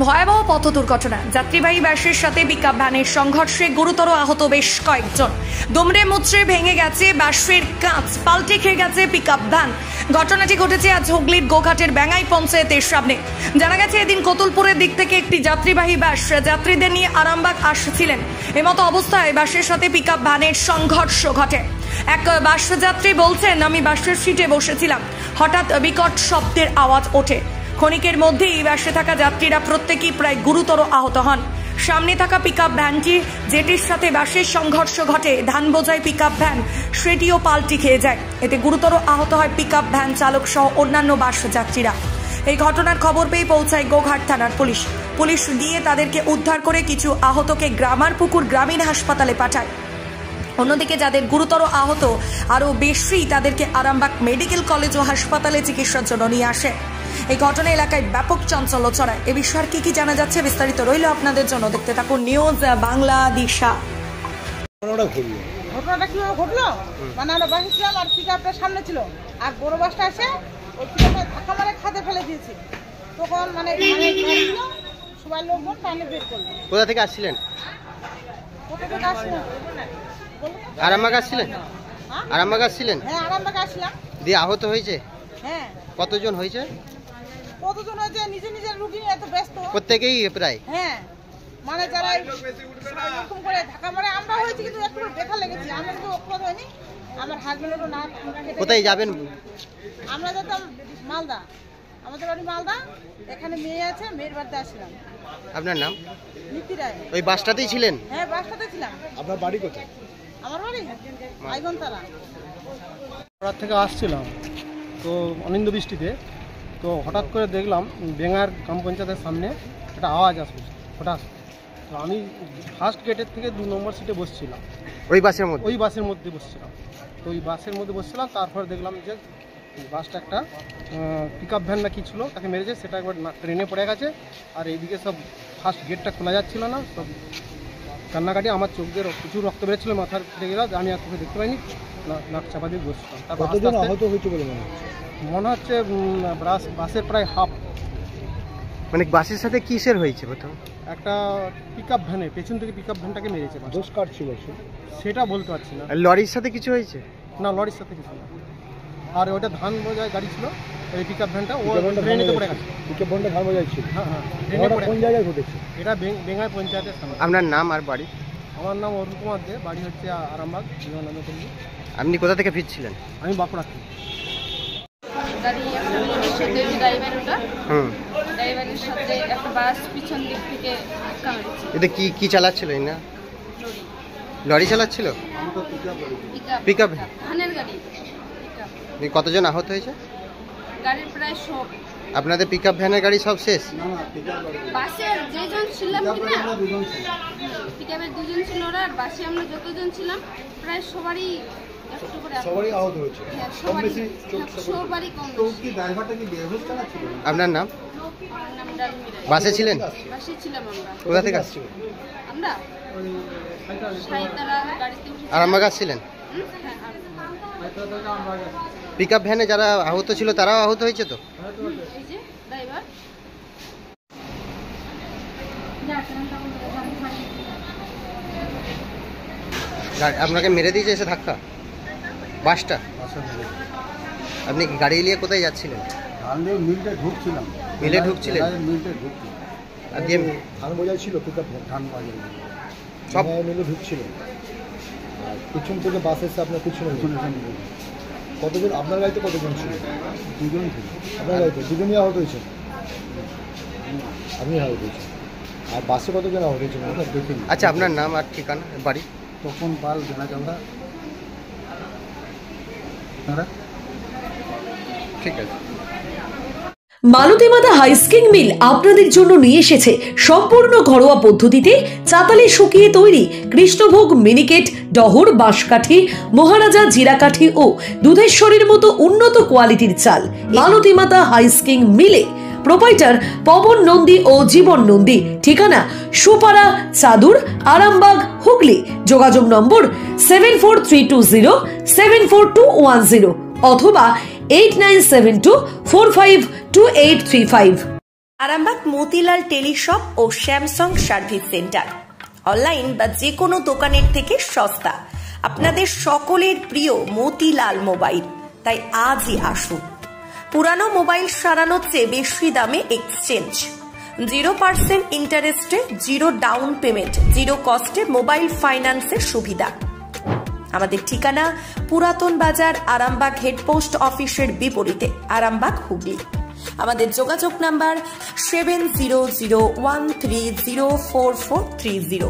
ভয়াবহ পথ দুর্ঘটনা, যাত্রীবাহী বাসের সাথে পিকআপ ভ্যানের সংঘর্ষে গুরুতর আহত বেশ কয়েকজন। দুমড়ে মুচড়ে ভেঙে গেছে বাসের কাঁচ, পাল্টে খেয়ে গেছে পিকআপ ভ্যান। ঘটনাটি ঘটেছে আজ হুগলির গোঘাটের বেঙ্গাই পঞ্চায়েতের সামনে। জানা গেছে এদিন কতুলপুরের দিক থেকে একটি যাত্রীবাহী বাস যাত্রীদের নিয়ে আরামবাগ আসছিলেন। এমতো অবস্থায় বাসের সাথে পিকআপ ভ্যানের সংঘর্ষ ঘটে। এক বাস যাত্রী বলছেন, আমি বাসের সিটে বসেছিলাম, হঠাৎ বিকট শব্দের আওয়াজ ওঠে। ক্ষণিকের মধ্যেই বাসে থাকা যাত্রীরা প্রত্যেকেই প্রায় গুরুতর আহত হন। সামনে থাকা পিকআপ ভ্যানটি যেটির সাথে বাসের সংঘর্ষ ঘটে, ধান বোঝাই পিকআপ ভ্যান, সেটিও পাল্টি খেয়ে যায়। এতে গুরুতর আহত হয় পিকআপ ভ্যান চালক সহ অন্যান্য বাস যাত্রীরা। এই ঘটনার খবর পেয়ে পৌঁছায় গোঘাট থানার পুলিশ গিয়ে তাদেরকে উদ্ধার করে কিছু আহতকে গ্রামারপুকুর গ্রামীণ হাসপাতালে পাঠায়। অন্যদিকে যাদের গুরুতর আহত আরও বেশি, তাদেরকে আরামবাগ মেডিকেল কলেজ ও হাসপাতালে চিকিৎসার জন্য নিয়ে আসে। এই ঘটনা এলাকায় ব্যাপক চাঞ্চল্য ছড়ায়। এ বিষয়ে কি জানা যাচ্ছে বিস্তারিত রইল আপনাদের জন্য, দেখতে থাকুন নিউজ বাংলা দিশা। ঘটনাটা কিভাবে ঘটলো, মানে আমরা বাসে ছিলাম আর পিকআপটা সামনে ছিল, আর বড় বাসটা এসে ওই পিকআপে ধাক্কা মারে খাদে ফেলে দিয়েছে। তখন মানে সবাই লোকজন টানে বের করলো। কোথা থেকে আসছিলেন? কোথা থেকে আসছিলেন? আরামবাগ আসছিলেন? আরামবাগ আসছিলেন? হ্যাঁ, আরামবাগ আসলাম। দিয়ে আহত হয়েছে? হ্যাঁ। কতজন হয়েছে? কতজন হয়েছে? নিজের রুগী নিয়ে এত ব্যস্ত প্রত্যেকেই প্রায়। হ্যাঁ, মানে যারা এরকম করে ধাক্কা মারে, আমরা হয়েছে কিন্তু একটু ব্যথা লেগেছে। আমরা কিন্তু অক্ষত হয়নি, আমার হাজবেন্ডেরও না। কোথায় যাবেন? আমরা যেতাম মালদা, আমাদের বাড়ি মালদা। এখানে মেয়ে আছে, মেয়ের বাড়িতে আসলাম। আপনার নাম? নীতি রায়। ওই বাসটাতেই ছিলেন? হ্যাঁ, বাসটাতে ছিলাম। আপনার বাড়ি কোথায়? আমার বাড়ি আইগনতলা। রাত থেকে আসছিলাম তো অনিন্দ বৃষ্টিতে, তো হঠাৎ করে দেখলাম বেঙ্গার গ্রাম পঞ্চায়েতের সামনে একটা আওয়াজ আসছে হঠাৎ। তো আমি ফার্স্ট গেটের থেকে 2 নম্বর সিটে বসছিলাম। ওই বাসের মধ্যে? ওই বাসের মধ্যে বসছিলাম। তো ওই বাসের মধ্যে বসছিলাম, তারপর দেখলাম যে বাসটা একটা পিকআপ ভ্যান না কি ছিল, তাকে মেরেছে। সেটা একবার ট্রেনে পড়ে গেছে। আর এইদিকে সব ফার্স্ট গেটটা খোলা যাচ্ছিল না, সব কান্নাকাটি। আমার চোখ দিয়ে প্রচুর রক্ত বেরোচ্ছিল, মাথার ফেটে গেল। আমি আর চোখে দেখতে পাইনি, নাক চাপা দিয়ে বসছিলাম। কতজন আহত হয়েছে বলে মনে হচ্ছে বাসের প্রায় হাফ। মানে বাসের সাথে কিসের হয়েছে? প্রথম একটা পিকআপ ভ্যানের পেছন থেকে পিকআপ ভ্যানটাকে মেরেছে। দোষ কার ছিল সেটা বলতে পারছি না। লরির সাথে কিছু হয়েছে? না, লরির সাথে কিছু না। আর ওটা ধান বোঝাই গাড়ি ছিল, ওই পিকআপ ভ্যানটা ও ট্রেনেতে পড়ে গেছে। পিকআপ ভ্যানটা ধান বোঝাই ছিল? হ্যাঁ হ্যাঁ। কোন জায়গায় ঘটেছে? এটা বেঙ্গাই পঞ্চায়েতের সামনে। আপনার নাম আর বাড়ি? আমার নাম অরুণ কুমার দে, বাড়ি হচ্ছে আরামবাগ বিমানবন্দর। আপনি কোথা থেকে ফিরছিলেন? আমি বাঁকুড়া থেকে। ড্রাইভারের সাথে একটা বাস পিছন দিক থেকে ধাক্কা মেরেছে। এটা কি চালাচ্ছিল? না, লরি চালাচ্ছিল? পিকআপ ধানের গাড়ি। কতজন আহত হয়েছে? গাড়ির প্রায় সব। আপনাদের পিকআপ ভ্যানের গাড়ি সব শেষ? বাসের যেজন ছিলাম কিনা, পিকআপের 2 জন ছিল ওরা, আর বাসে আমরা যতজন ছিলাম প্রায় সবারই একটু করে আহত হয়েছে। সবারই কম। আপনার নাম? বাসে ছিলেন? বাসে ছিলাম আমরা। কোথা থেকে আসছিলেন? আমরা সাইতারা গাড়িতে আরামবাগ আসছিলেন? পিকআপ ভ্যানে যারা আহত ছিল তারাও আহত হয়েছে? তো এই যে ড্রাইভার আপনাকে মেরে দিয়েছে এসে ধাক্কা বাসটা? আপনি গাড়ি নিয়ে কোথায় যাচ্ছিলেন? মিলটা ঢুকছিলাম। মিলে ঢুকছিলেন? মিলটা ঢুকছি। আর দিয়ে ধান বোঝাই ছিল, পিকআপ ধান বোঝাই সব মিলে ঢুকছিল। আর পিছন থেকে বাস এসে আপনার পিছনে। কতজন আপনার গাড়িতে কতজন ছিল? 2 জন ছিল। আপনার গাড়িতে 2 জনই আহত হয়েছে? আপনি আহত হয়েছেন। আর বাসে কতজন আহত হয়েছে দেখুন? আচ্ছা, আপনার নাম আর ঠিকানা বাড়ি? তখন পাল জানা। ঠিক আছে। মালতী মাতা হাইস্কিং মিল আপনাদের জন্য নিয়ে এসেছে সম্পূর্ণ ঘরোয়া পদ্ধতিতে চাতালে শুকিয়ে তৈরি কৃষ্ণভোগ মিনিকেট, ডহর, বাঁশকাঠি, মহারাজা জিরাকাঠি ও দুধেশ্বরীর মতো উন্নত কোয়ালিটির চাল। মালতী মাতা হাইস্কিং মিলে প্রোপাইটার পবন নন্দী ও জীবন নন্দী। ঠিকানা সুপারা চাদুর, আরামবাগ, হুগলি। যোগাযোগ নম্বর 7432074210 অথবা 8972452835। আরামবাগ মতিলাল টেলিশপ ও স্যামসাং সার্ভিস সেন্টার, অনলাইন বা যে কোনো দোকানের থেকে সস্তা। আপনাদের সকলের প্রিয় মতিলাল মোবাইল, তাই আজই আসুন। পুরানো মোবাইল সারানোর চেয়ে বেশি দামে এক্সচেঞ্জ, 0% ইন্টারেস্টে, 0 ডাউন পেমেন্ট, 0 কস্টে মোবাইল ফাইন্যান্সের সুবিধা। আমাদের ঠিকানা পুরাতন বাজার, আরামবাগ হেডপোস্ট অফিসের বিপরীতে, আরামবাগ, হুগলি। আমাদের যোগাযোগ নাম্বার 7001304430।